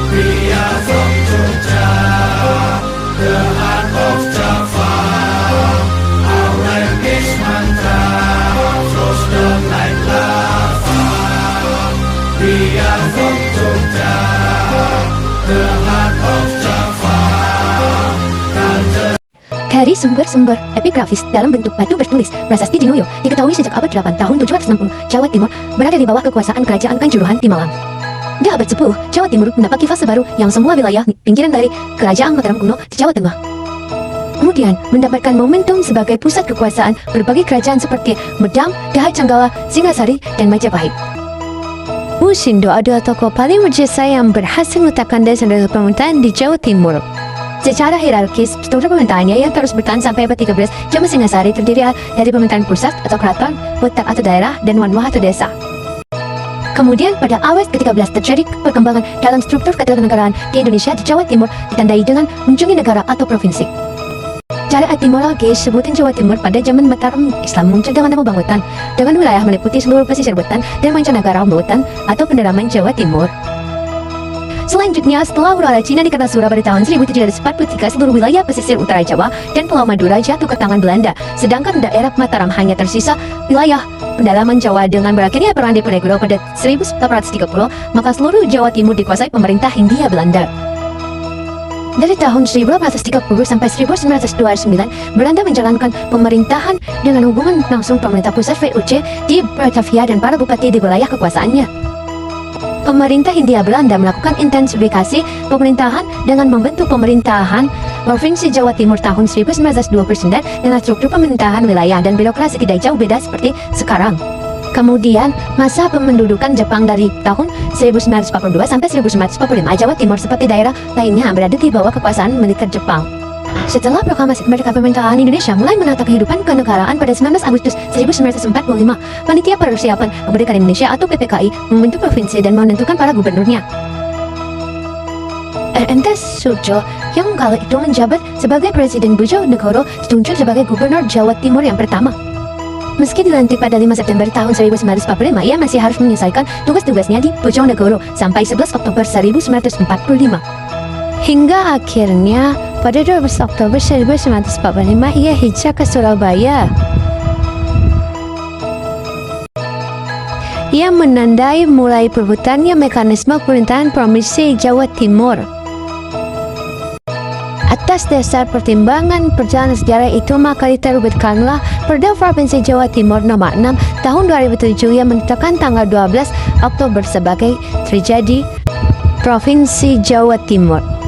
We are from Jogja, the heart of Java. Our language mantra flows down like lava. We are from Jogja, the heart of Java. Dari sumber-sumber epigrafis dalam bentuk batu bertulis, Prasasti Dinoyo diketahui sejak abad 8 tahun 760 Jawa Timur berada di bawah kekuasaan kerajaan Kanjuruhan di Malang. Di abad 10, Jawa Timur mendapat fase baru yang semua wilayah pinggiran dari Kerajaan Mataram kuno di Jawa Tengah. Kemudian mendapatkan momentum sebagai pusat kekuasaan berbagai kerajaan seperti Medang, Dahai Canggala, Singasari, dan Majapahit. Wu Shindo adalah tokoh paling berjasa yang berhasil meletakkan dasar pemerintahan di Jawa Timur. Secara hierarkis, struktur pemerintahannya yang terus bertahan sampai abad 13, Jawa Singasari terdiri dari pemerintahan pusat atau keraton, kota atau daerah, dan wanwa atau desa. Kemudian pada awal ke-13 terjadi perkembangan dalam struktur ketatanegaraan di Indonesia di Jawa Timur ditandai dengan munculnya negara atau provinsi. Cara etimologis sebutan Jawa Timur pada zaman Mataram Islam muncul dengan nama Bangwetan, dengan wilayah meliputi seluruh pesisir wetan dan mancanegara Wetan atau pendalaman Jawa Timur. Selanjutnya, setelah Aurora Cina di Kartasura pada tahun 1743, seluruh wilayah pesisir utara Jawa dan Pulau Madura jatuh ke tangan Belanda, sedangkan daerah Mataram hanya tersisa wilayah pendalaman Jawa. Dengan berakhirnya Perang Diponegoro pada 1830, maka seluruh Jawa Timur dikuasai pemerintah Hindia Belanda. Dari tahun 1830 sampai 1929, Belanda menjalankan pemerintahan dengan hubungan langsung pemerintah pusat VOC di Batavia dan para bupati di wilayah kekuasaannya. Pemerintah Hindia Belanda melakukan intensifikasi pemerintahan dengan membentuk pemerintahan Provinsi Jawa Timur tahun 1929 dengan struktur pemerintahan wilayah dan birokrasi tidak jauh beda seperti sekarang. Kemudian, masa pemendudukan Jepang dari tahun 1942 sampai 1945, Jawa Timur seperti daerah lainnya berada di bawah kekuasaan militer Jepang. Setelah proklamasi kemerdekaan pemerintahan Indonesia mulai menata kehidupan kenegaraan pada 19 Agustus 1945, Panitia Persiapan Kemerdekaan Indonesia atau PPKI membentuk provinsi dan menentukan para gubernurnya. RNT Sujo yang kala itu menjabat sebagai Presiden Bojonegoro ditunjuk sebagai Gubernur Jawa Timur yang pertama. Meski dilantik pada 5 September tahun 1945, ia masih harus menyelesaikan tugas-tugasnya di Bojonegoro sampai 11 Oktober 1945. Hingga akhirnya pada 12 Oktober 1945 ia hijrah ke Surabaya. Ia menandai mulai perbutannya mekanisme pemerintahan Provinsi Jawa Timur. Atas dasar pertimbangan perjalanan sejarah itu, maka diterbitkanlah Perda Provinsi Jawa Timur nomor 6 tahun 2007 yang menetapkan tanggal 12 Oktober sebagai terjadi Provinsi Jawa Timur.